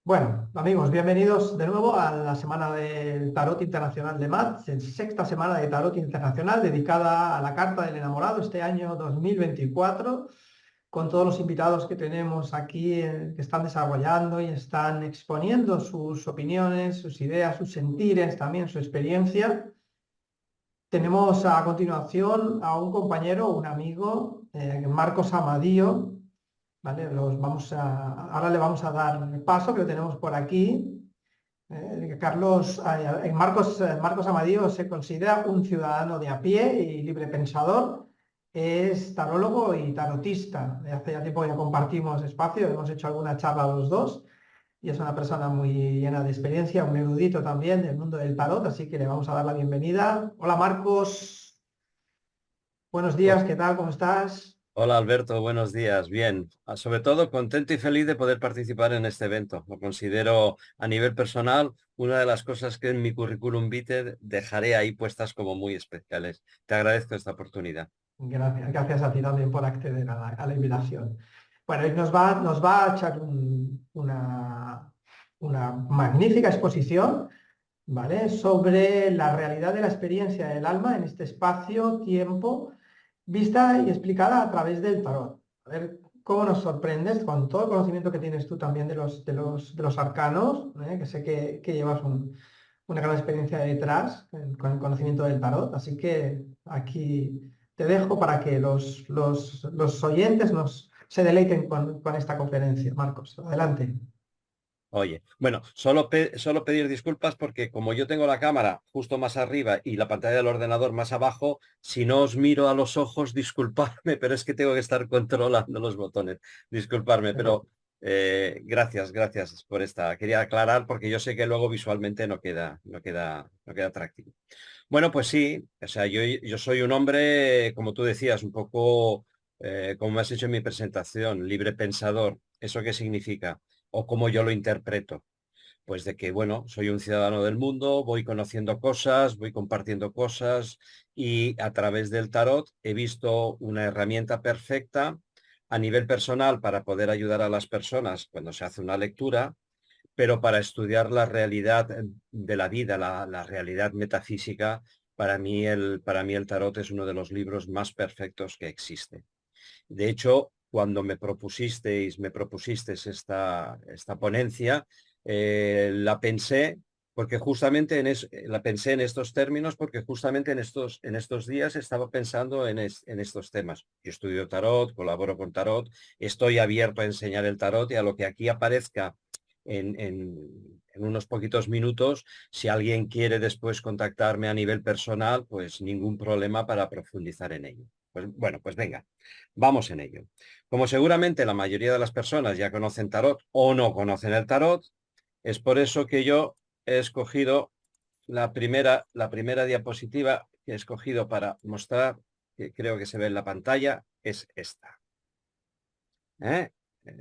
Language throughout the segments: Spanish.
Bueno, amigos, bienvenidos de nuevo a la semana del Tarot Internacional de MAT, sexta semana de Tarot Internacional dedicada a la carta del enamorado este año 2024, con todos los invitados que tenemos aquí que están desarrollando y están exponiendo sus opiniones, sus ideas, sus sentires, también su experiencia. Tenemos a continuación a un compañero, un amigo, Marcos Amadío. ¿Vale? Ahora le vamos a dar paso, que lo tenemos por aquí. Marcos Amadío se considera un ciudadano de a pie y libre pensador. Es tarólogo y tarotista. De hace ya tiempo ya compartimos espacio, hemos hecho alguna charla los dos. Y es una persona muy llena de experiencia, un erudito también del mundo del tarot, así que le vamos a dar la bienvenida. Hola Marcos, buenos días, Oh, ¿qué tal? ¿Cómo estás? hola Alberto, buenos días. Bien, sobre todo contento y feliz de poder participar en este evento. Lo considero a nivel personal una de las cosas que en mi currículum vitae dejaré ahí puestas como muy especiales. Te agradezco esta oportunidad. Gracias a ti también por acceder a la invitación. Bueno, y nos va a echar una magnífica exposición, ¿vale? Sobre la realidad de la experiencia del alma en este espacio-tiempo, vista y explicada a través del tarot. A ver cómo nos sorprendes con todo el conocimiento que tienes tú también de los arcanos, ¿eh? Que sé que llevas una gran experiencia detrás con el conocimiento del tarot. Así que aquí te dejo para que los oyentes se deleiten con esta conferencia. Marcos, adelante. Oye, bueno, solo pedir disculpas porque como yo tengo la cámara justo más arriba y la pantalla del ordenador más abajo, si no os miro a los ojos, disculparme, pero es que tengo que estar controlando los botones. Disculparme, pero gracias por esta. Quería aclarar porque yo sé que luego visualmente no queda atractivo. Bueno, pues sí, o sea, yo soy un hombre, como tú decías, un poco, como me has hecho en mi presentación, libre pensador. ¿Eso qué significa? O cómo yo lo interpreto. Pues de que, bueno, soy un ciudadano del mundo, voy conociendo cosas, voy compartiendo cosas y a través del tarot he visto una herramienta perfecta a nivel personal para poder ayudar a las personas cuando se hace una lectura, pero para estudiar la realidad de la vida, la realidad metafísica, para mí el tarot es uno de los libros más perfectos que existe. De hecho, cuando me propusisteis esta ponencia, la pensé porque justamente la pensé en estos términos porque justamente en estos días estaba pensando en estos temas. Yo estudio tarot, colaboro con tarot, estoy abierto a enseñar el tarot y a lo que aquí aparezca en unos poquitos minutos, si alguien quiere después contactarme a nivel personal, pues ningún problema para profundizar en ello. Pues bueno, pues venga. Vamos en ello. Como seguramente la mayoría de las personas ya conocen tarot o no conocen el tarot, es por eso que yo he escogido la primera diapositiva que he escogido para mostrar, que creo que se ve en la pantalla, es esta. ¿Eh?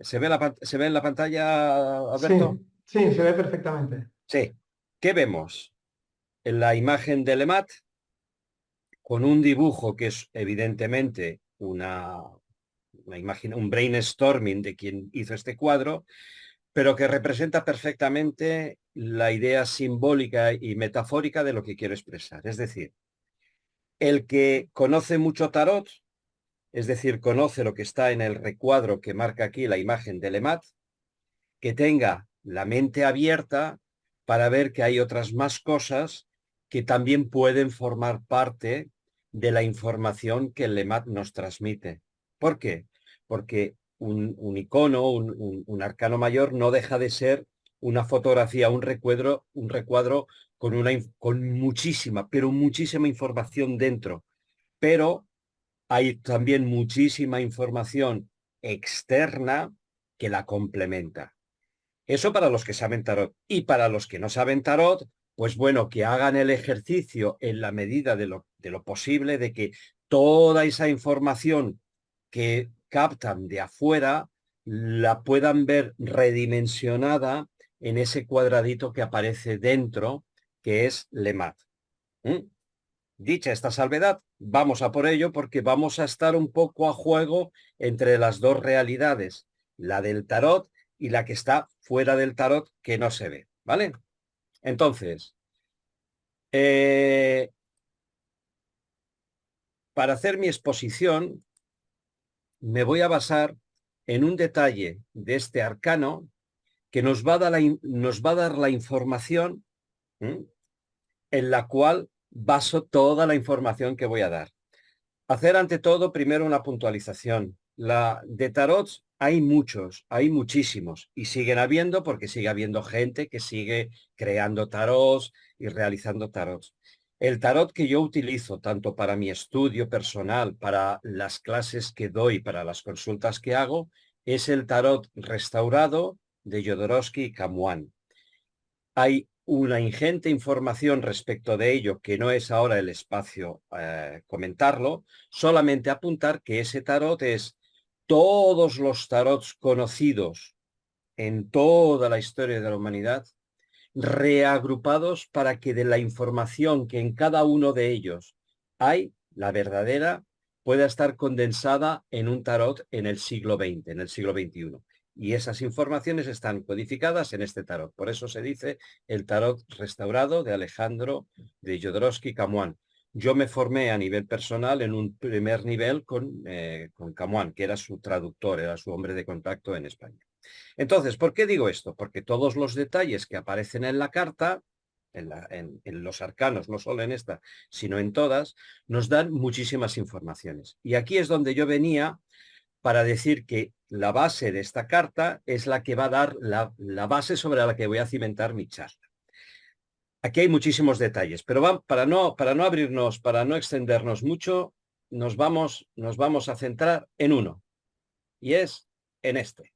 ¿Se ve en la pantalla, Sí, Alberto? sí, se ve perfectamente. Sí. ¿Qué vemos? En la imagen de Lemat con un dibujo que es evidentemente una imagen, un brainstorming de quien hizo este cuadro, pero que representa perfectamente la idea simbólica y metafórica de lo que quiero expresar. Es decir, el que conoce mucho tarot, es decir, conoce lo que está en el recuadro que marca aquí la imagen de Lemat, que tenga la mente abierta para ver que hay otras más cosas que también pueden formar parte de la información que el Lemat nos transmite. ¿Por qué? Porque un icono, un arcano mayor no deja de ser una fotografía, un recuadro con muchísima, pero muchísima información dentro. Pero hay también muchísima información externa que la complementa. Eso para los que saben tarot. Y para los que no saben tarot, pues bueno, que hagan el ejercicio en la medida de lo posible de que toda esa información que captan de afuera la puedan ver redimensionada en ese cuadradito que aparece dentro, que es Lemat. ¿Mm? Dicha esta salvedad, vamos a por ello porque vamos a estar un poco a juego entre las dos realidades, la del tarot y la que está fuera del tarot que no se ve, ¿vale? Entonces, eh, para hacer mi exposición me voy a basar en un detalle de este arcano que nos va a dar la información, ¿m?, en la cual baso toda la información que voy a dar. Hacer ante todo primero una puntualización. De tarots hay muchos, hay muchísimos y siguen habiendo porque sigue habiendo gente que sigue creando tarots y realizando tarots. El tarot que yo utilizo tanto para mi estudio personal, para las clases que doy, para las consultas que hago, es el tarot restaurado de Jodorowsky y Camuán. Hay una ingente información respecto de ello, que no es ahora el espacio comentarlo, solamente apuntar que ese tarot es todos los tarots conocidos en toda la historia de la humanidad, reagrupados para que de la información que en cada uno de ellos hay, la verdadera, pueda estar condensada en un tarot en el siglo XX, en el siglo XXI. Y esas informaciones están codificadas en este tarot. Por eso se dice el tarot restaurado de Alejandro de Jodorowsky Camuán. Yo me formé a nivel personal en un primer nivel con Camuán, que era su traductor, era su hombre de contacto en España. Entonces, ¿por qué digo esto? Porque todos los detalles que aparecen en la carta, en los arcanos, no solo en esta, sino en todas, nos dan muchísimas informaciones. Y aquí es donde yo venía para decir que la base de esta carta es la que va a dar la base sobre la que voy a cimentar mi charla. Aquí hay muchísimos detalles, pero para no abrirnos, para no extendernos mucho, nos vamos a centrar en uno, y es en este.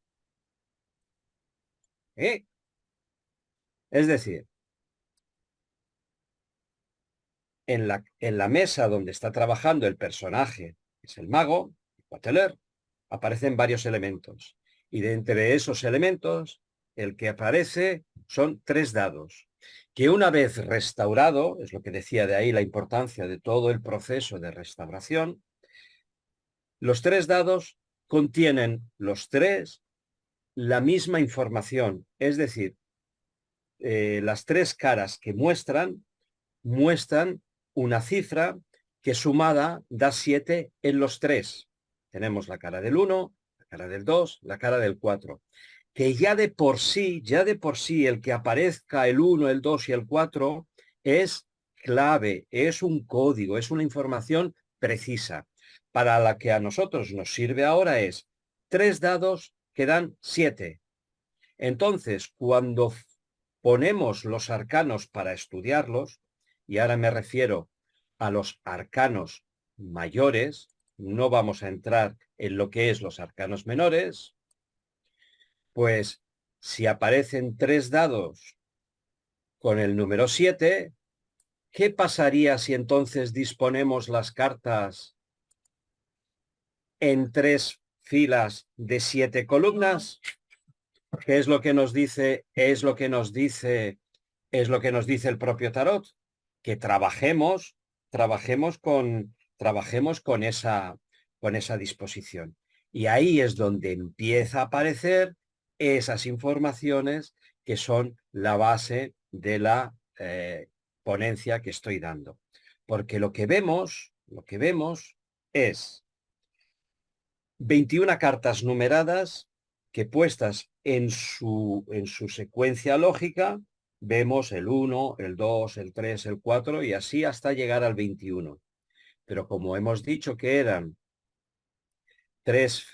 ¿Eh? Es decir, en la mesa donde está trabajando el personaje, que es el mago, Bateler, aparecen varios elementos. Y de entre esos elementos, el que aparece son 3 dados, que una vez restaurado, es lo que decía de ahí la importancia de todo el proceso de restauración, los 3 dados contienen los 3 la misma información, es decir, las 3 caras que muestran una cifra que sumada da 7 en los 3. Tenemos la cara del 1, la cara del 2, la cara del 4. Que ya de por sí, el que aparezca el 1, el 2 y el 4 es clave, es un código, es una información precisa. Para la que a nosotros nos sirve ahora es 3 dados que dan 7. Entonces, cuando ponemos los arcanos para estudiarlos, y ahora me refiero a los arcanos mayores, no vamos a entrar en lo que es los arcanos menores, pues si aparecen 3 dados con el número 7, ¿qué pasaría si entonces disponemos las cartas en 3 filas de 7 columnas? ¿Qué es lo que nos dice? Es lo que nos dice el propio tarot, que trabajemos trabajemos con esa disposición. Y ahí es donde empieza a aparecer esas informaciones que son la base de la ponencia que estoy dando. Porque lo que vemos es 21 cartas numeradas que puestas en su secuencia lógica, vemos el 1, el 2, el 3, el 4 y así hasta llegar al 21. Pero como hemos dicho que eran tres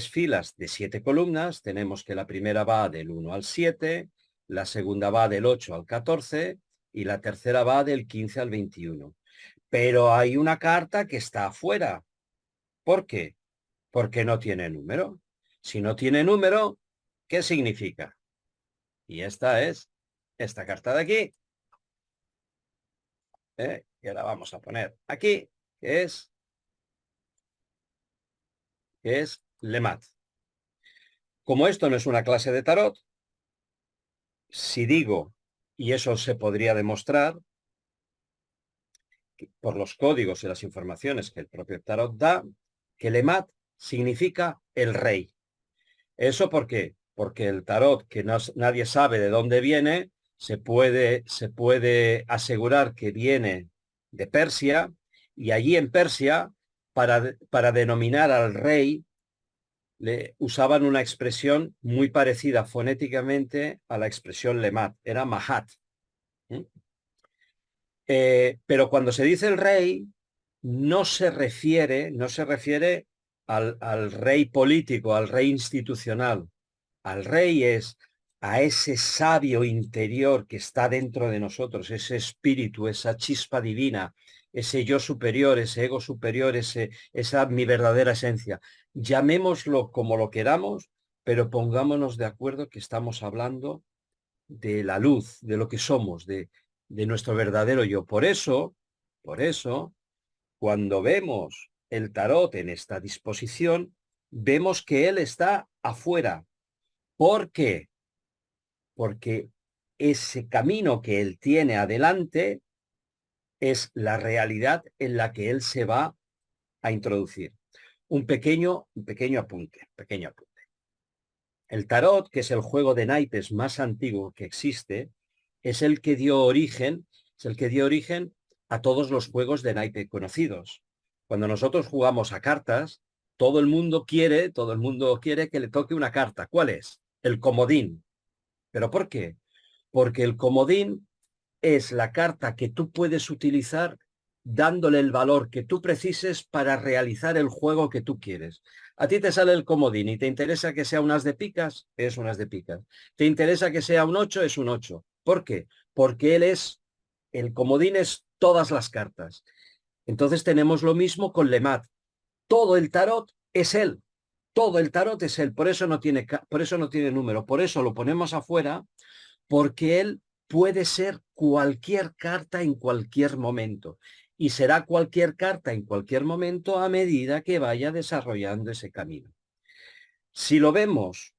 filas de 7 columnas, tenemos que la primera va del 1 al 7, la segunda va del 8 al 14 y la tercera va del 15 al 21. Pero hay una carta que está afuera. ¿Por qué? Porque no tiene número. Si no tiene número, ¿qué significa? Y esta es esta carta de aquí, que la vamos a poner aquí, que es Lemat. Como esto no es una clase de tarot, si digo, y eso se podría demostrar por los códigos y las informaciones que el propio tarot da, que Lemat significa el rey. ¿Eso por qué? Porque el tarot, que nadie sabe de dónde viene, se puede asegurar que viene de Persia, y allí en Persia, para denominar al rey, le usaban una expresión muy parecida fonéticamente a la expresión Lemat, era Mahat. Pero cuando se dice el rey, no se refiere al rey político, al rey institucional. Al rey es a ese sabio interior que está dentro de nosotros, ese espíritu, esa chispa divina, ese yo superior, ese ego superior, esa mi verdadera esencia. Llamémoslo como lo queramos, pero pongámonos de acuerdo que estamos hablando de la luz, de lo que somos, de nuestro verdadero yo. Por eso, cuando vemos el tarot en esta disposición, vemos que él está afuera. ¿Por qué? Porque ese camino que él tiene adelante es la realidad en la que él se va a introducir. Un pequeño apunte. El tarot, que es el juego de naipes más antiguo que existe, es el que dio origen a todos los juegos de naipe conocidos. Cuando nosotros jugamos a cartas, todo el mundo quiere que le toque una carta. ¿Cuál es? El comodín. ¿Pero por qué? Porque el comodín es la carta que tú puedes utilizar dándole el valor que tú precises para realizar el juego que tú quieres. A ti te sale el comodín y te interesa que sea un as de picas, es un as de picas. Te interesa que sea un 8, es un 8. ¿Por qué? Porque el comodín es todas las cartas. Entonces tenemos lo mismo con Lemat. Todo el tarot es él. Todo el tarot es él. Por eso no tiene número. Por eso lo ponemos afuera, porque él puede ser cualquier carta en cualquier momento y será cualquier carta en cualquier momento a medida que vaya desarrollando ese camino. Si lo vemos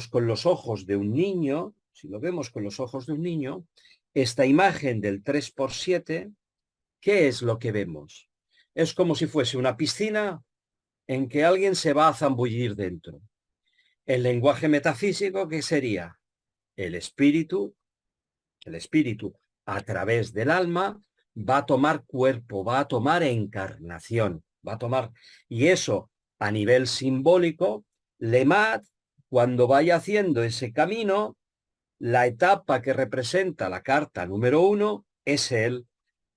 con los ojos de un niño, esta imagen del 3×7, ¿qué es lo que vemos? Es como si fuese una piscina en que alguien se va a zambullir dentro. El lenguaje metafísico, ¿qué sería? El espíritu a través del alma va a tomar cuerpo, va a tomar encarnación, y eso a nivel simbólico, Lemat, cuando vaya haciendo ese camino, la etapa que representa la carta número 1 es él.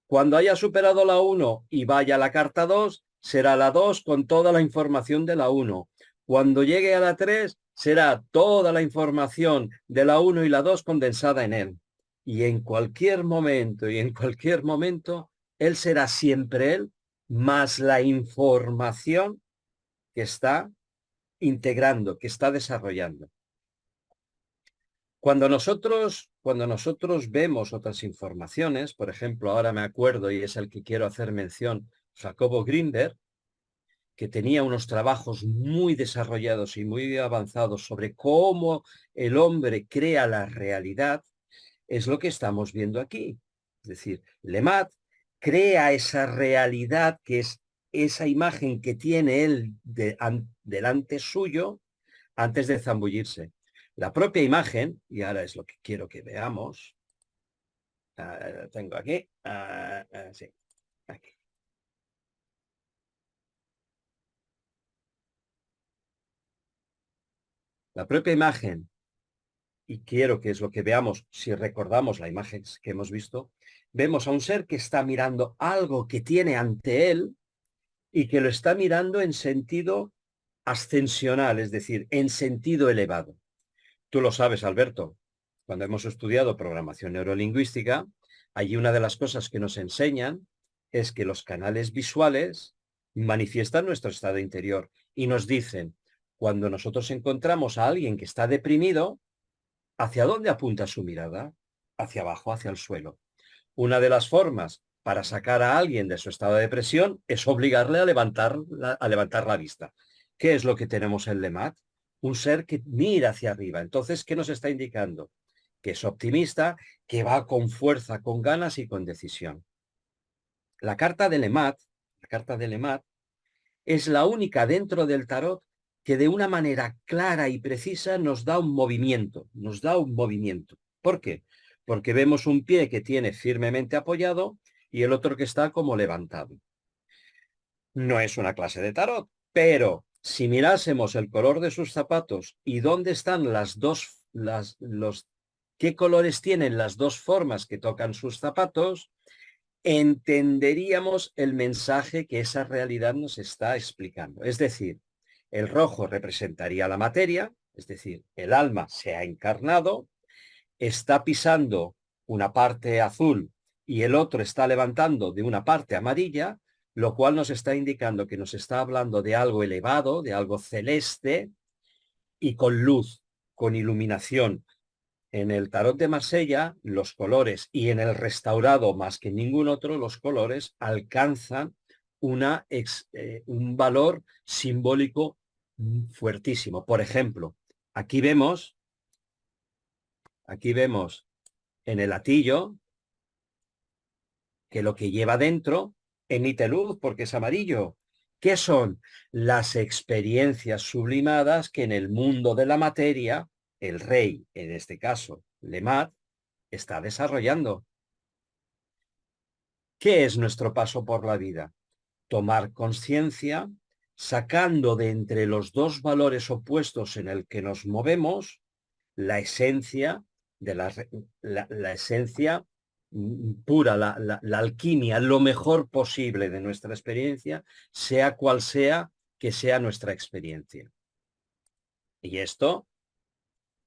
Cuando haya superado la 1 y vaya a la carta 2, será la 2 con toda la información de la 1. Cuando llegue a la 3, será toda la información de la 1 y la 2 condensada en él. Y en cualquier momento, él será siempre él, más la información que está integrando, que está desarrollando. Cuando nosotros vemos otras informaciones, por ejemplo, ahora me acuerdo, y es el que quiero hacer mención, Jacobo Greenberg, que tenía unos trabajos muy desarrollados y muy avanzados sobre cómo el hombre crea la realidad, es lo que estamos viendo aquí. Es decir, Lemaitre crea esa realidad que es esa imagen que tiene él delante suyo antes de zambullirse. La propia imagen, y ahora es lo que quiero que veamos, tengo aquí, sí, aquí. La propia imagen, y quiero que es lo que veamos, si recordamos la imagen que hemos visto, vemos a un ser que está mirando algo que tiene ante él y que lo está mirando en sentido ascensional, es decir, en sentido elevado. Tú lo sabes, Alberto, cuando hemos estudiado programación neurolingüística, allí una de las cosas que nos enseñan es que los canales visuales manifiestan nuestro estado interior y nos dicen, cuando nosotros encontramos a alguien que está deprimido, ¿hacia dónde apunta su mirada? Hacia abajo, hacia el suelo. Una de las formas para sacar a alguien de su estado de depresión es obligarle a levantar la vista. ¿Qué es lo que tenemos en Lemaitre? Un ser que mira hacia arriba. Entonces, ¿qué nos está indicando? Que es optimista, que va con fuerza, con ganas y con decisión. La carta de Lemaitre es la única dentro del tarot que de una manera clara y precisa nos da un movimiento, ¿Por qué? Porque vemos un pie que tiene firmemente apoyado y el otro que está como levantado. No es una clase de tarot, pero si mirásemos el color de sus zapatos y dónde están qué colores tienen las dos formas que tocan sus zapatos, entenderíamos el mensaje que esa realidad nos está explicando. Es decir, el rojo representaría la materia, es decir, el alma se ha encarnado, está pisando una parte azul y el otro está levantando de una parte amarilla, lo cual nos está indicando que nos está hablando de algo elevado, de algo celeste y con luz, con iluminación. En el tarot de Marsella, los colores, y en el restaurado más que en ningún otro, los colores alcanzan un valor simbólico fuertísimo. Por ejemplo, aquí vemos en el latillo que lo que lleva dentro emite luz porque es amarillo. ¿Qué son? Las experiencias sublimadas que en el mundo de la materia, el rey, en este caso, Lemaitre, está desarrollando. ¿Qué es nuestro paso por la vida? Tomar conciencia, sacando de entre los dos valores opuestos en el que nos movemos, la esencia de la esencia pura, la alquimia, lo mejor posible de nuestra experiencia, sea cual sea que sea nuestra experiencia. Y esto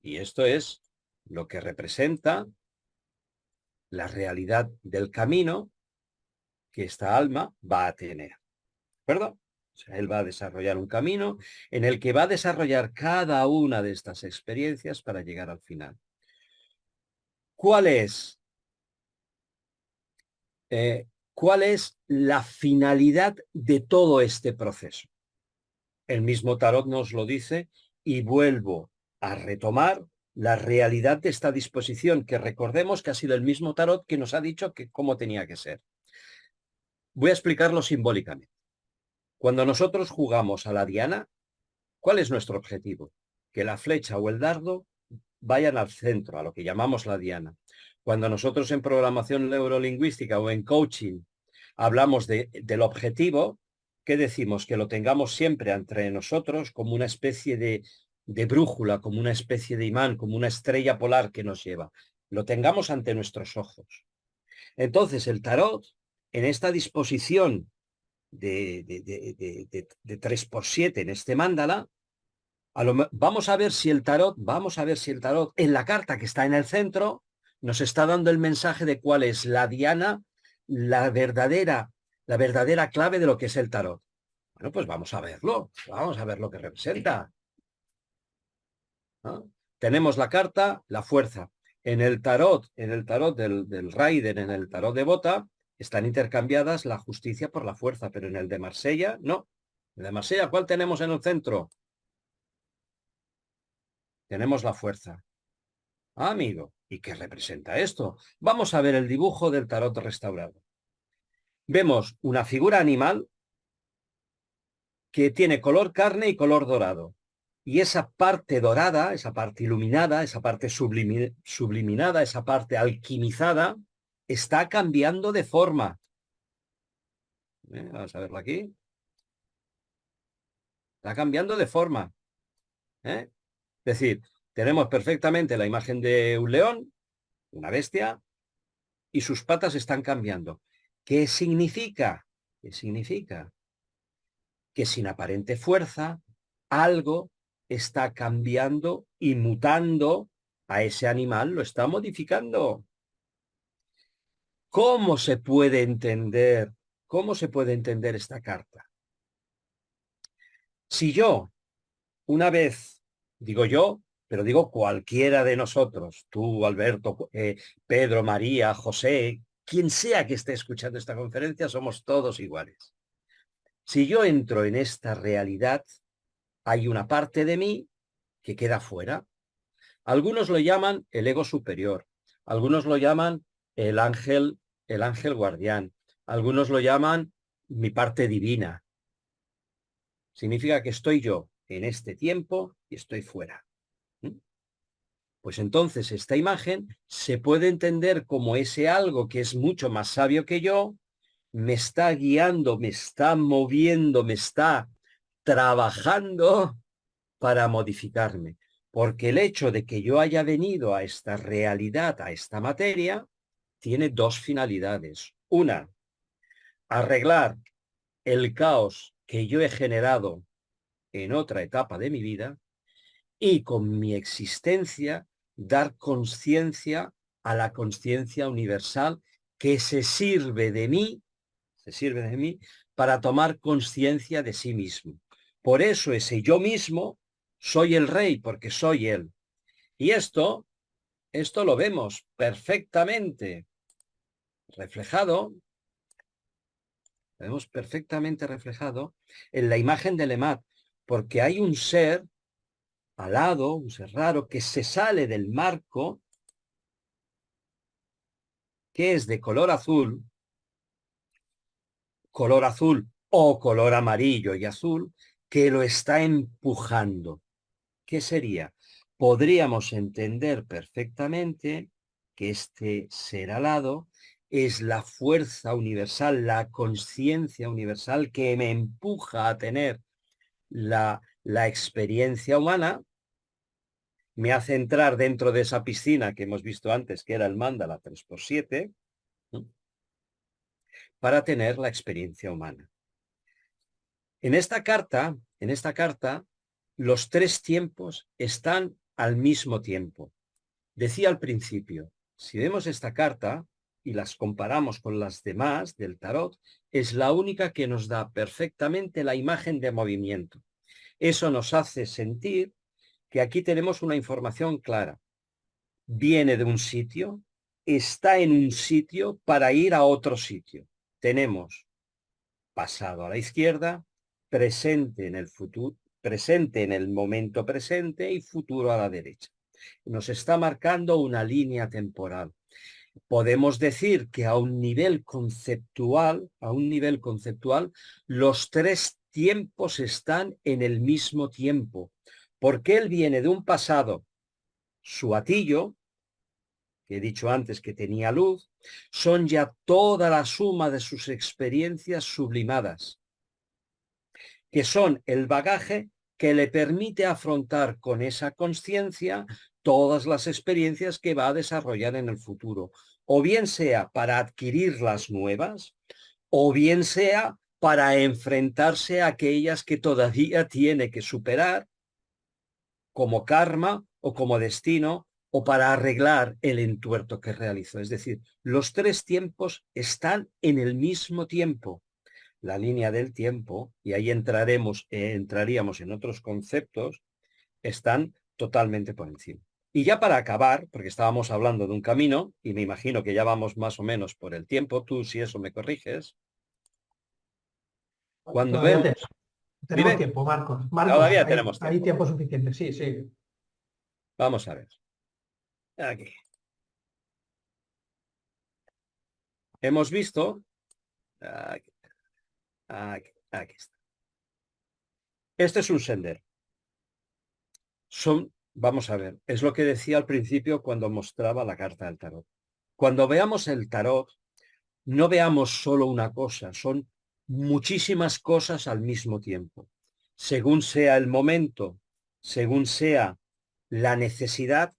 es lo que representa la realidad del camino que esta alma va a tener. ¿Perdón? O sea, él va a desarrollar un camino en el que va a desarrollar cada una de estas experiencias para llegar al final. ¿Cuál es? ¿Cuál es la finalidad de todo este proceso? El mismo tarot nos lo dice y vuelvo a retomar la realidad de esta disposición, que recordemos que ha sido el mismo tarot que nos ha dicho que cómo tenía que ser. Voy a explicarlo simbólicamente. Cuando nosotros jugamos a la diana, ¿cuál es nuestro objetivo? Que la flecha o el dardo vayan al centro, a lo que llamamos la diana. Cuando nosotros en programación neurolingüística o en coaching hablamos del objetivo, ¿qué decimos? Que lo tengamos siempre entre nosotros como una especie de brújula, como una especie de imán, como una estrella polar que nos lleva. Lo tengamos ante nuestros ojos. Entonces el tarot, en esta disposición de 3x7 en este mándala, vamos a ver si el tarot, en la carta que está en el centro, nos está dando el mensaje de cuál es la diana, la verdadera clave de lo que es el tarot. Bueno, pues vamos a verlo, vamos a ver lo que representa, ¿no? Tenemos la carta, la fuerza. En el tarot del Rider, en el tarot de Bota, están intercambiadas la justicia por la fuerza, pero en el de Marsella, no. En el de Marsella, ¿cuál tenemos en el centro? Tenemos la fuerza. Ah, amigo, ¿Y qué representa esto? Vamos a ver el dibujo del tarot restaurado. Vemos una figura animal que tiene color carne y color dorado. Y esa parte dorada, esa parte iluminada, esa parte subliminada, esa parte alquimizada, está cambiando de forma. Vamos a verlo aquí. Está cambiando de forma. ¿eh? Es decir, tenemos perfectamente la imagen de un león, una bestia, y sus patas están cambiando. ¿Qué significa? ¿Qué significa? Que sin aparente fuerza, algo está cambiando y mutando a ese animal, lo está modificando. ¿Cómo se puede entender? ¿Cómo se puede entender esta carta? Si yo, una vez, digo yo, pero digo cualquiera de nosotros, tú, Alberto, Pedro, María, José, quien sea que esté escuchando esta conferencia, somos todos iguales. Si yo entro en esta realidad, hay una parte de mí que queda fuera. Algunos lo llaman el ego superior, algunos lo llaman el ángel guardián, algunos lo llaman mi parte divina. Significa que estoy yo en este tiempo y estoy fuera. Pues entonces esta imagen se puede entender como ese algo que es mucho más sabio que yo, me está guiando, me está moviendo, me está trabajando para modificarme. Porque el hecho de que yo haya venido a esta realidad, a esta materia, tiene dos finalidades. Una, arreglar el caos que yo he generado en otra etapa de mi vida y con mi existencia dar conciencia a la conciencia universal que se sirve de mí para tomar conciencia de sí mismo. Por eso ese yo mismo soy el rey, porque soy él. Y esto lo vemos perfectamente reflejado, lo vemos perfectamente reflejado en la imagen de Lemat, porque hay un ser alado, un ser raro, que se sale del marco, que es de color azul o color amarillo y azul, que lo está empujando. ¿Qué sería? Podríamos entender perfectamente que este ser alado es la fuerza universal, la conciencia universal que me empuja a tener la experiencia humana, me hace entrar dentro de esa piscina que hemos visto antes, que era el Mandala 3x7, ¿no? Para tener la experiencia humana. En esta carta, los tres tiempos están al mismo tiempo. Decía al principio, si vemos esta carta y las comparamos con las demás del tarot, es la única que nos da perfectamente la imagen de movimiento. Eso nos hace sentir que aquí tenemos una información clara. Viene de un sitio, está en un sitio para ir a otro sitio. Tenemos pasado a la izquierda, presente en el futuro, presente en el momento presente y futuro a la derecha. Nos está marcando una línea temporal. Podemos decir que a un nivel conceptual, los tres tiempos están en el mismo tiempo, porque él viene de un pasado, su atillo, que he dicho antes que tenía luz, son ya toda la suma de sus experiencias sublimadas, que son el bagaje que le permite afrontar con esa conciencia todas las experiencias que va a desarrollar en el futuro, o bien sea para adquirir las nuevas, o bien sea para enfrentarse a aquellas que todavía tiene que superar como karma o como destino o para arreglar el entuerto que realizó. Es decir, los tres tiempos están en el mismo tiempo. La línea del tiempo, y ahí entraríamos en otros conceptos, están totalmente por encima. Y ya para acabar, porque estábamos hablando de un camino, y me imagino que ya vamos más o menos por el tiempo, tú si eso me corriges, cuando Todavía vemos, tenemos dime, tiempo, Marcos. Marcos, todavía hay, tenemos hay tiempo. tiempo suficiente. Sí, sí. Vamos a ver. Aquí. hemos visto, aquí, aquí está. Este es un sendero. Vamos a ver, es lo que decía al principio cuando mostraba la carta del tarot. Cuando veamos el tarot, no veamos solo una cosa, son muchísimas cosas al mismo tiempo. Según sea el momento, según sea la necesidad,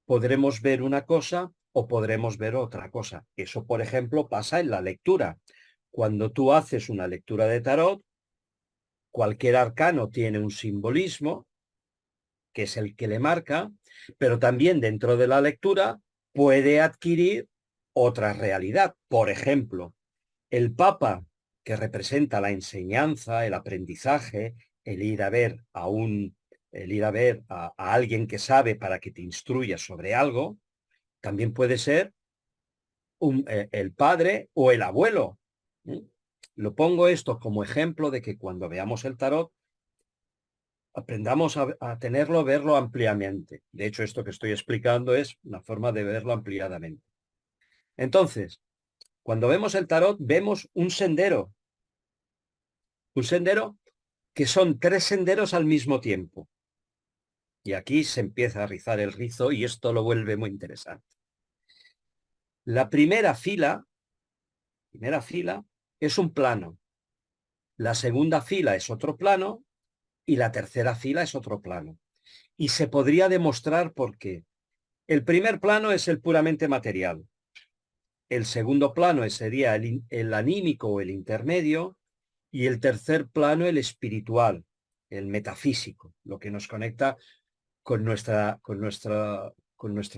podremos ver una cosa o podremos ver otra cosa. Eso, por ejemplo, pasa en la lectura. Cuando tú haces una lectura de tarot, cualquier arcano tiene un simbolismo, que es el que le marca, pero también dentro de la lectura puede adquirir otra realidad. Por ejemplo, el Papa, que representa la enseñanza, el aprendizaje, el ir a ver el ir a ver a alguien que sabe para que te instruya sobre algo, también puede ser el padre o el abuelo. ¿Mm? Lo pongo esto como ejemplo de que cuando veamos el tarot, aprendamos a tenerlo, verlo ampliamente. De hecho, esto que estoy explicando es una forma de verlo ampliadamente. Entonces, cuando vemos el tarot, vemos un sendero que son 3 senderos al mismo tiempo. Y aquí se empieza a rizar el rizo y esto lo vuelve muy interesante. La primera fila es un plano. La segunda fila es otro plano y la tercera fila es otro plano. Y se podría demostrar por qué. El primer plano es el puramente material. El segundo plano sería el anímico o el intermedio. Y el tercer plano el espiritual, el metafísico, lo que nos conecta con nuestro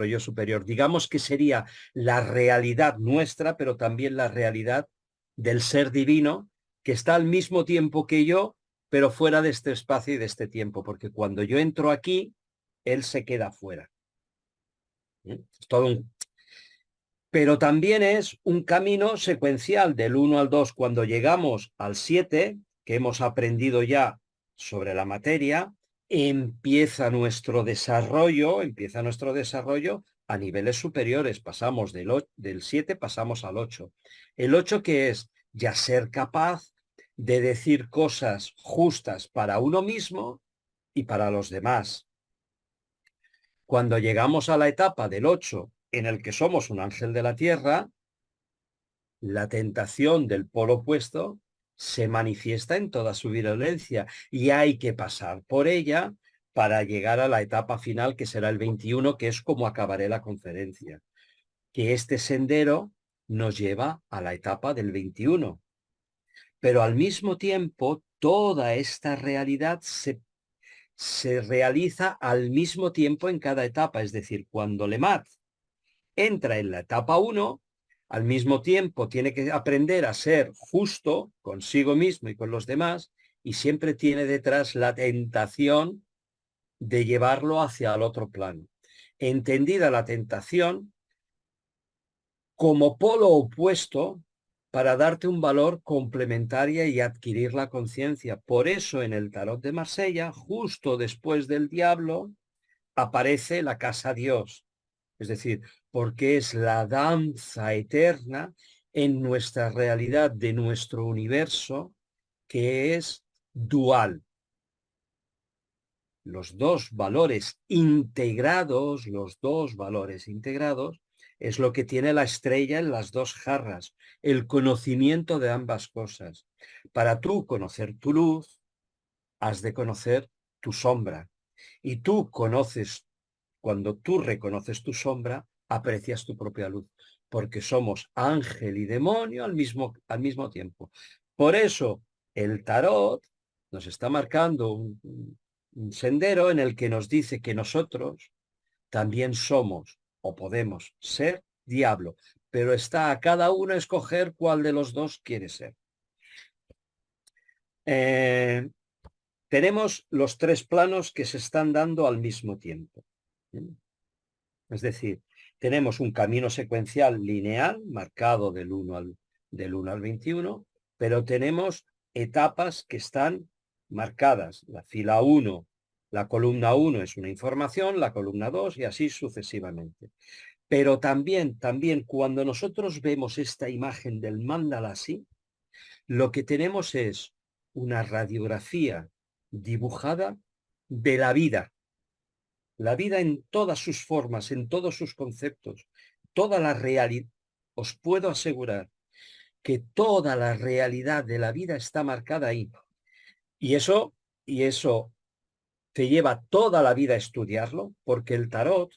yo superior. Digamos que sería la realidad nuestra, pero también la realidad del ser divino que está al mismo tiempo que yo, pero fuera de este espacio y de este tiempo, porque cuando yo entro aquí, él se queda fuera. Es todo pero también es un camino secuencial del 1 al 2. Cuando llegamos al 7, que hemos aprendido ya sobre la materia, empieza nuestro desarrollo a niveles superiores. Pasamos del 7, pasamos al 8. El 8 que es ya ser capaz de decir cosas justas para uno mismo y para los demás. Cuando llegamos a la etapa del 8, en el que somos un ángel de la tierra, la tentación del polo opuesto se manifiesta en toda su virulencia y hay que pasar por ella para llegar a la etapa final, que será el 21, que es como acabaré la conferencia. Que este sendero nos lleva a la etapa del 21. Pero al mismo tiempo, toda esta realidad se realiza al mismo tiempo en cada etapa. Es decir, cuando Lemat entra en la etapa 1, al mismo tiempo tiene que aprender a ser justo consigo mismo y con los demás, y siempre tiene detrás la tentación de llevarlo hacia el otro plano. Entendida la tentación como polo opuesto para darte un valor complementario y adquirir la conciencia. Por eso en el tarot de Marsella, justo después del diablo, aparece la casa Dios. Es decir, porque es la danza eterna en nuestra realidad de nuestro universo, que es dual. Los dos valores integrados, es lo que tiene la estrella en las dos jarras, el conocimiento de ambas cosas. Para tú conocer tu luz, has de conocer tu sombra. Y tú cuando tú reconoces tu sombra, aprecias tu propia luz, porque somos ángel y demonio al mismo tiempo. Por eso el tarot nos está marcando un sendero en el que nos dice que nosotros también somos o podemos ser diablo, pero está a cada uno escoger cuál de los dos quiere ser. Tenemos los 3 planos que se están dando al mismo tiempo. Es decir, tenemos un camino secuencial lineal marcado del 1 al 21, pero tenemos etapas que están marcadas. La fila 1, la columna 1 es una información, la columna 2 y así sucesivamente. Pero también cuando nosotros vemos esta imagen del mandala así, lo que tenemos es una radiografía dibujada de la vida en todas sus formas, en todos sus conceptos, toda la realidad. Os puedo asegurar que toda la realidad de la vida está marcada ahí. Y eso te lleva toda la vida a estudiarlo, porque el tarot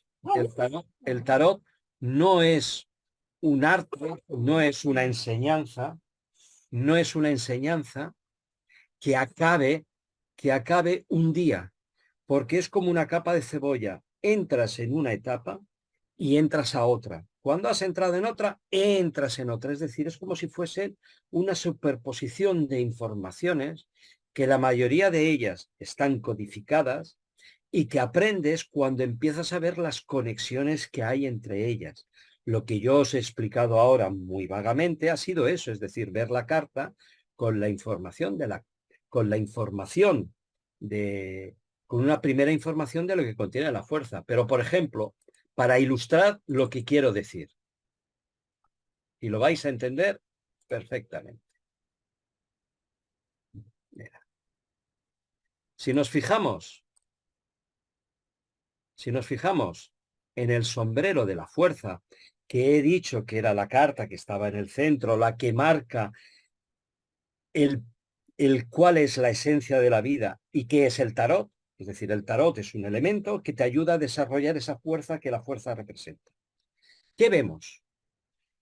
no es un arte, no es una enseñanza que acabe un día, porque es como una capa de cebolla. Entras en una etapa y entras a otra. Cuando has entrado en otra, entras en otra. Es decir, es como si fuese una superposición de informaciones que la mayoría de ellas están codificadas y que aprendes cuando empiezas a ver las conexiones que hay entre ellas. Lo que yo os he explicado ahora muy vagamente ha sido eso, es decir, ver la carta con la información con la información con una primera información de lo que contiene la fuerza. Pero, por ejemplo, para ilustrar lo que quiero decir, y lo vais a entender perfectamente. Mira. Si nos fijamos, si nos fijamos en el sombrero de la fuerza, que he dicho que era la carta que estaba en el centro, la que marca el, el cuál es la esencia de la vida y qué es el tarot, es decir, el tarot es un elemento que te ayuda a desarrollar esa fuerza que la fuerza representa. ¿Qué vemos?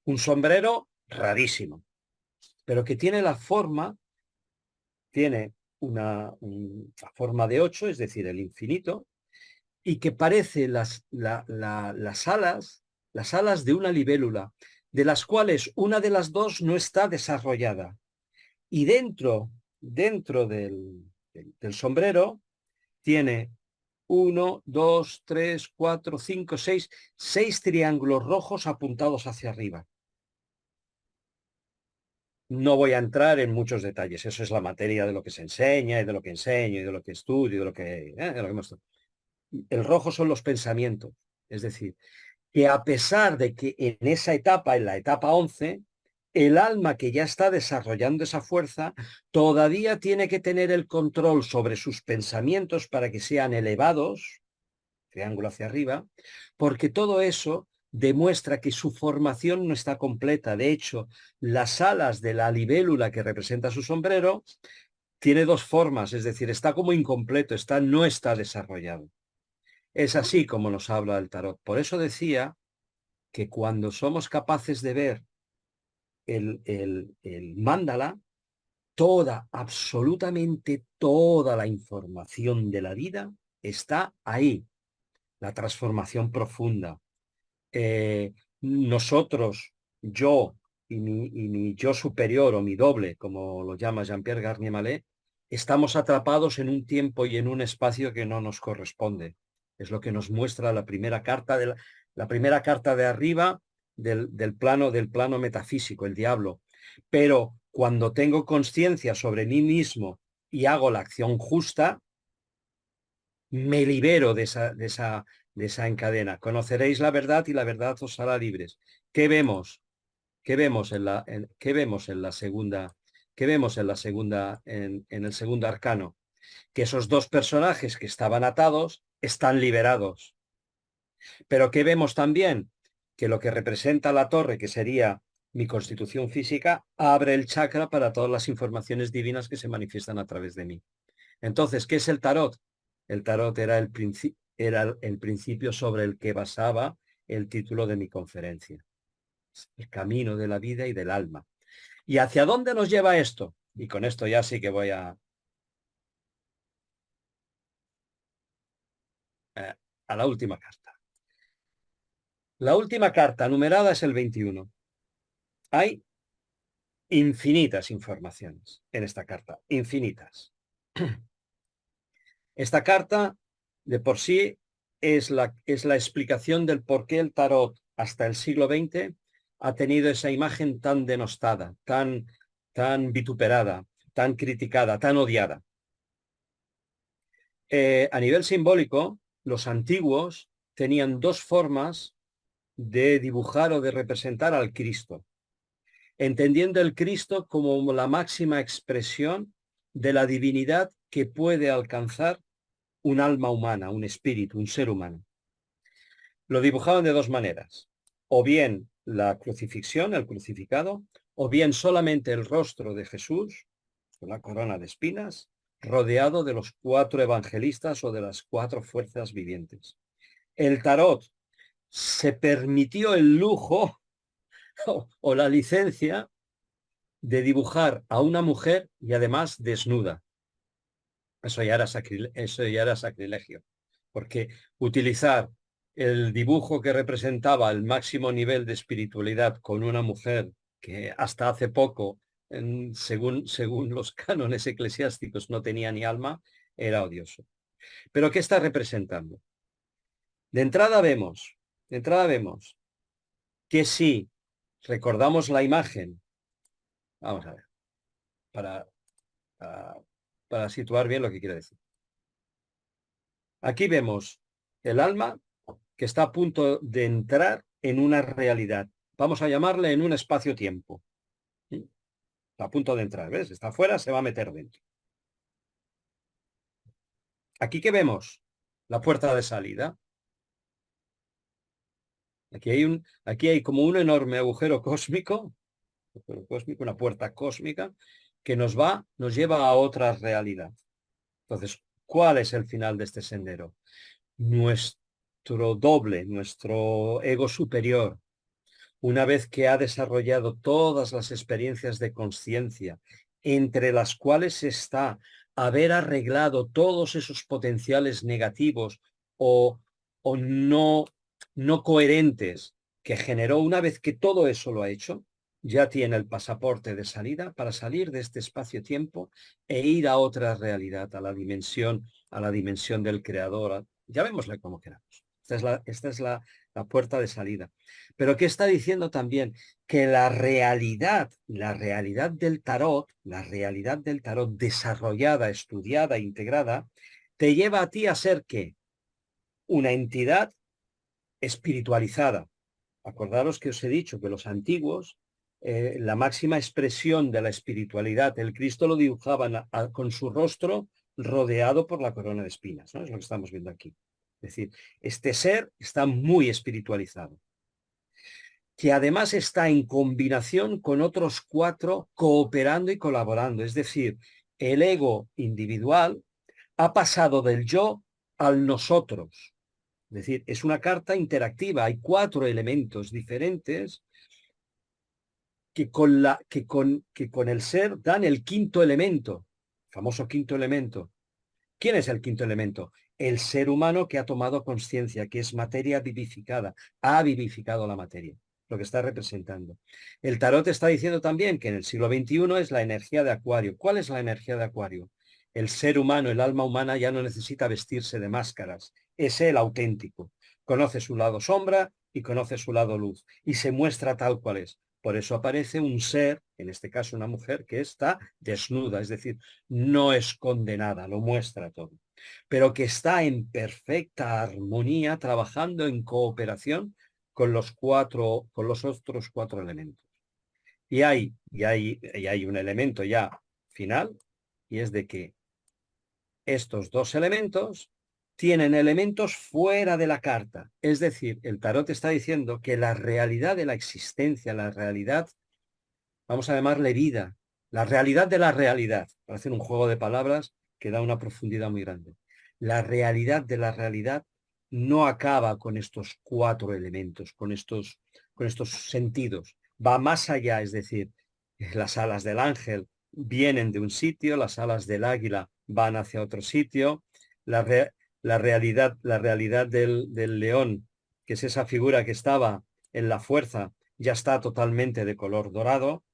Un sombrero rarísimo, pero que tiene tiene una forma de 8, es decir, el infinito, y que parece las alas de una libélula, de las cuales una de las dos no está desarrollada. Y dentro del sombrero tiene 1, 2, 3, 4, 5, 6 triángulos rojos apuntados hacia arriba. No voy a entrar en muchos detalles, eso es la materia de lo que se enseña y de lo que enseño y de lo que estudio y de lo que muestro. El rojo son los pensamientos, es decir, que a pesar de que en esa etapa, en la etapa 11, el alma que ya está desarrollando esa fuerza, todavía tiene que tener el control sobre sus pensamientos para que sean elevados, triángulo hacia arriba, porque todo eso demuestra que su formación no está completa. De hecho, las alas de la libélula que representa su sombrero tiene dos formas, es decir, está como incompleto, no está desarrollado. Es así como nos habla el tarot. Por eso decía que cuando somos capaces de ver el mándala, absolutamente toda la información de la vida está ahí. La transformación profunda. Nosotros, yo y mi yo superior o mi doble, como lo llama Jean-Pierre Garnier Mallet, estamos atrapados en un tiempo y en un espacio que no nos corresponde. Es lo que nos muestra la primera carta la primera carta de arriba del plano metafísico, el diablo. Pero cuando tengo conciencia sobre mí mismo y hago la acción justa, me libero de esa encadena. Conoceréis la verdad y la verdad os hará libres. ¿Qué vemos? ¿Qué vemos en la segunda? ¿Qué vemos en el segundo arcano? Que esos dos personajes que estaban atados están liberados. Pero ¿qué vemos también? Que lo que representa la torre, que sería mi constitución física, abre el chakra para todas las informaciones divinas que se manifiestan a través de mí. Entonces, ¿qué es el tarot? El tarot era era el principio sobre el que basaba el título de mi conferencia. El camino de la vida y del alma. ¿Y hacia dónde nos lleva esto? Y con esto ya sí que voy a la última carta. La última carta numerada es el 21. Hay infinitas informaciones en esta carta, infinitas. Esta carta de por sí es la explicación del por qué el tarot hasta el siglo XX ha tenido esa imagen tan denostada, tan vituperada, tan criticada, tan odiada. A nivel simbólico, los antiguos tenían dos formas de dibujar o de representar al Cristo, entendiendo el Cristo como la máxima expresión de la divinidad que puede alcanzar un alma humana, un espíritu, un ser humano. Lo dibujaban de dos maneras, o bien la crucifixión, el crucificado, o bien solamente el rostro de Jesús, con la corona de espinas, rodeado de los 4 evangelistas o de las 4 fuerzas vivientes. El tarot se permitió el lujo o la licencia de dibujar a una mujer y además desnuda. Eso ya era sacrilegio, porque utilizar el dibujo que representaba el máximo nivel de espiritualidad con una mujer que hasta hace poco, según los cánones eclesiásticos, no tenía ni alma, era odioso. ¿Pero qué está representando? De entrada vemos que si recordamos la imagen, vamos a ver, para, para, para situar bien lo que quiero decir. Aquí vemos el alma que está a punto de entrar en una realidad. Vamos a llamarle en un espacio-tiempo. ¿Sí? Está a punto de entrar, ¿ves? Está afuera, se va a meter dentro. Aquí que vemos la puerta de salida. Aquí hay como un enorme agujero cósmico, una puerta cósmica, que nos lleva a otra realidad. Entonces, ¿cuál es el final de este sendero? Nuestro doble, nuestro ego superior, una vez que ha desarrollado todas las experiencias de conciencia, entre las cuales está haber arreglado todos esos potenciales negativos o no coherentes que generó, una vez que todo eso lo ha hecho, ya tiene el pasaporte de salida para salir de este espacio-tiempo e ir a otra realidad, a la dimensión del creador. Llamémosle como queramos. Esta es la puerta de salida. Pero ¿qué está diciendo también? Que la realidad del tarot desarrollada, estudiada, integrada, te lleva a ti a ser ¿qué? Una entidad espiritualizada. Acordaros que os he dicho que los antiguos, la máxima expresión de la espiritualidad, el Cristo lo dibujaban con su rostro rodeado por la corona de espinas, ¿no? Es lo que estamos viendo aquí. Es decir, este ser está muy espiritualizado, que además está en combinación con otros 4 cooperando y colaborando. Es decir, el ego individual ha pasado del yo al nosotros. Es decir, es una carta interactiva. Hay 4 elementos diferentes que con el ser dan el quinto elemento, famoso quinto elemento. ¿Quién es el quinto elemento? El ser humano que ha tomado conciencia, que es materia vivificada, ha vivificado la materia, lo que está representando. El tarot está diciendo también que en el siglo XXI es la energía de Acuario. ¿Cuál es la energía de Acuario? El ser humano, el alma humana ya no necesita vestirse de máscaras, es el auténtico. Conoce su lado sombra y conoce su lado luz y se muestra tal cual es. Por eso aparece un ser, en este caso una mujer, que está desnuda, es decir, no es condenada, lo muestra todo, pero que está en perfecta armonía, trabajando en cooperación con con los otros 4 elementos. Y hay un elemento ya final, y es de que estos 2 elementos tienen elementos fuera de la carta. Es decir, el tarot está diciendo que la realidad de la existencia, la realidad, vamos a llamarle vida, la realidad de la realidad, para hacer un juego de palabras que da una profundidad muy grande. La realidad de la realidad no acaba con estos 4 elementos, con estos sentidos. Va más allá, es decir, las alas del ángel vienen de un sitio, las alas del águila van hacia otro sitio, la, re, la realidad del león, que es esa figura que estaba en la fuerza, ya está totalmente de color dorado.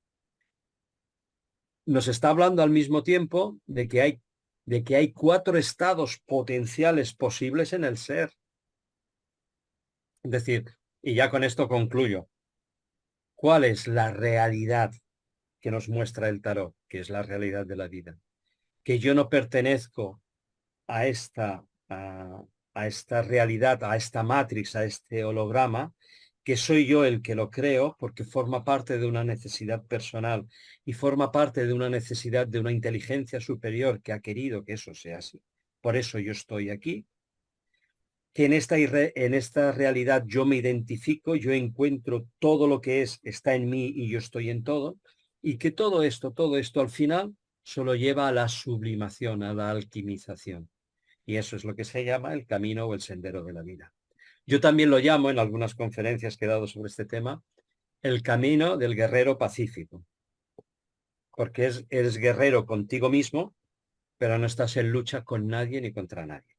Nos está hablando al mismo tiempo de que hay 4 estados potenciales posibles en el ser. Es decir, y ya con esto concluyo, ¿cuál es la realidad que nos muestra el tarot? Que es la realidad de la vida. Que yo no pertenezco a esta realidad, a esta matrix, a este holograma, que soy yo el que lo creo, porque forma parte de una necesidad personal y forma parte de una necesidad de una inteligencia superior que ha querido que eso sea así. Por eso yo estoy aquí, que en esta realidad yo me identifico, yo encuentro todo lo que está en mí y yo estoy en todo, y que todo esto al final solo lleva a la sublimación, a la alquimización. Y eso es lo que se llama el camino o el sendero de la vida. Yo también lo llamo, en algunas conferencias que he dado sobre este tema, el camino del guerrero pacífico, porque eres guerrero contigo mismo, pero no estás en lucha con nadie ni contra nadie.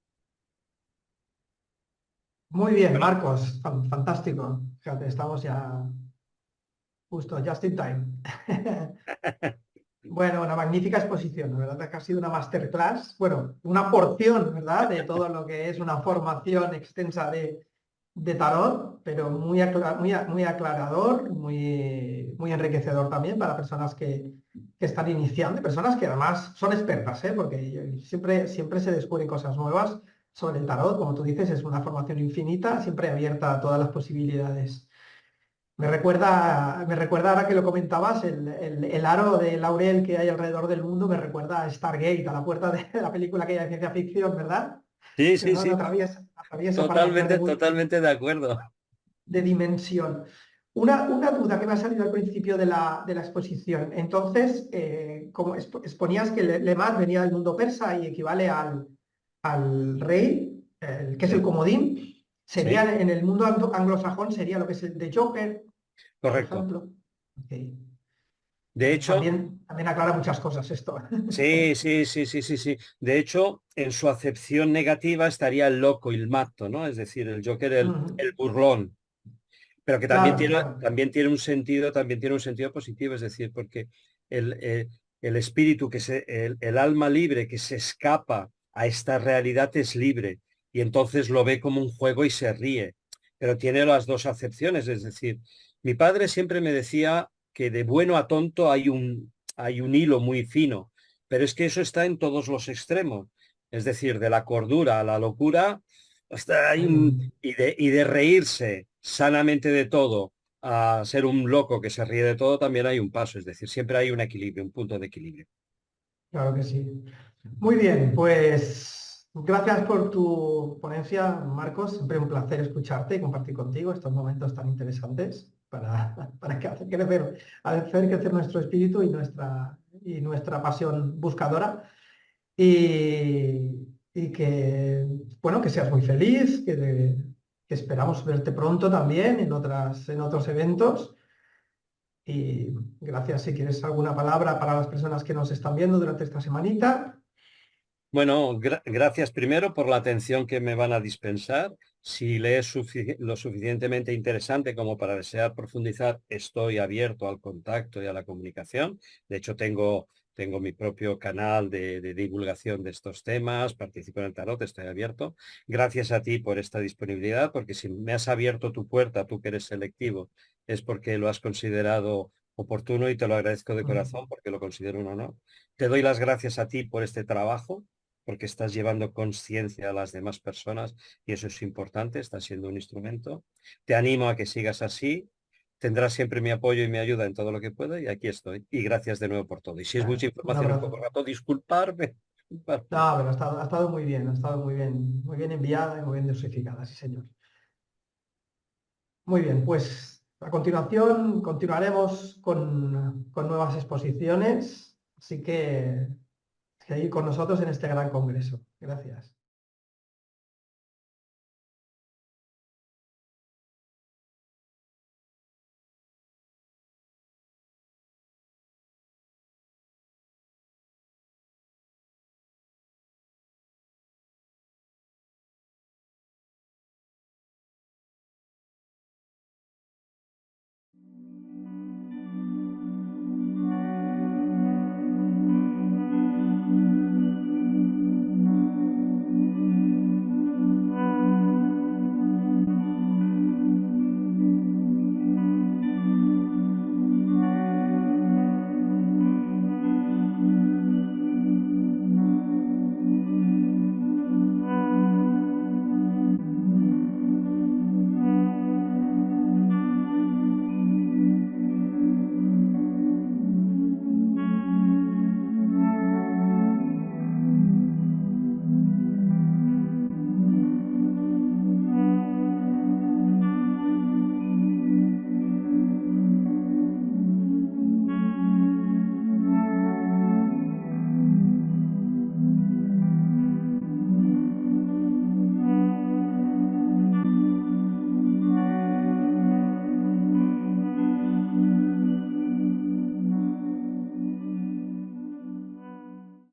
Muy bien, Marcos, fantástico. Fíjate, estamos ya justo, just in time. Bueno, una magnífica exposición, la verdad es que ha sido una masterclass, bueno, una porción, ¿verdad?, de todo lo que es una formación extensa de tarot, pero muy aclarador, muy enriquecedor también para personas que están iniciando, personas que además son expertas, ¿eh? Porque siempre se descubren cosas nuevas sobre el tarot, como tú dices, es una formación infinita, siempre abierta a todas las posibilidades. Me recuerda ahora que lo comentabas, el aro de laurel que hay alrededor del mundo, me recuerda a Stargate, a la puerta de la película aquella de ciencia ficción, ¿verdad? Sí, Que sí, no sí, atraviesa para cambiar totalmente, totalmente de acuerdo. de dimensión. Una duda que me ha salido al principio de la exposición. Entonces, como exponías que Lemad venía del mundo persa y equivale al rey, que es el Sí, comodín, sí, sería en el mundo anglosajón, sería lo que es el de Joker, por correcto. ejemplo. Ok. De hecho, También aclara muchas cosas esto. sí, sí, sí, sí, sí, sí. De hecho, en su acepción negativa estaría el loco, el matto, ¿no? Es decir, el Joker, Ujú. el burlón. Pero que Claro, claro. también tiene un sentido positivo, es decir, porque el, eh, el espíritu, el alma libre que se escapa a esta realidad es libre y entonces lo ve como un juego y se ríe. Pero tiene las dos acepciones, es decir, mi padre siempre me decía que de bueno a tonto hay un hilo muy fino, pero es que eso está en todos los extremos, es decir, de la cordura a la locura, hasta Mm. y de reírse sanamente de todo a ser un loco que se ríe de todo, también hay un paso, es decir, siempre hay un equilibrio, un punto de equilibrio. Claro que sí. Muy bien, pues gracias por tu ponencia, Marcos. Siempre un placer escucharte y compartir contigo estos momentos tan interesantes para hacer crecer nuestro espíritu y nuestra pasión buscadora. Y bueno, que seas muy feliz, que esperamos verte pronto también en otros eventos. Y gracias si quieres alguna palabra para las personas que nos están viendo durante esta semanita. Bueno, gracias primero por la atención que me van a dispensar. Si lees lo suficientemente interesante como para desear profundizar, estoy abierto al contacto y a la comunicación. De hecho, tengo mi propio canal de divulgación de estos temas, participo en el tarot, estoy abierto. Gracias a ti por esta disponibilidad, porque si me has abierto tu puerta, tú que eres selectivo, es porque lo has considerado oportuno y te lo agradezco de corazón porque lo considero un honor. Te doy las gracias a ti por este trabajo porque estás llevando conciencia a las demás personas y eso es importante, estás siendo un instrumento. Te animo a que sigas así, tendrás siempre mi apoyo y mi ayuda en todo lo que pueda y aquí estoy. Y gracias de nuevo por todo. Y si es mucha Un información un poco abrazo. rato, disculparme. No, pero ha estado muy bien enviada y muy bien dosificada, sí, señor. Muy bien, pues a continuación continuaremos con nuevas exposiciones, así que seguid con nosotros en este gran congreso. Gracias.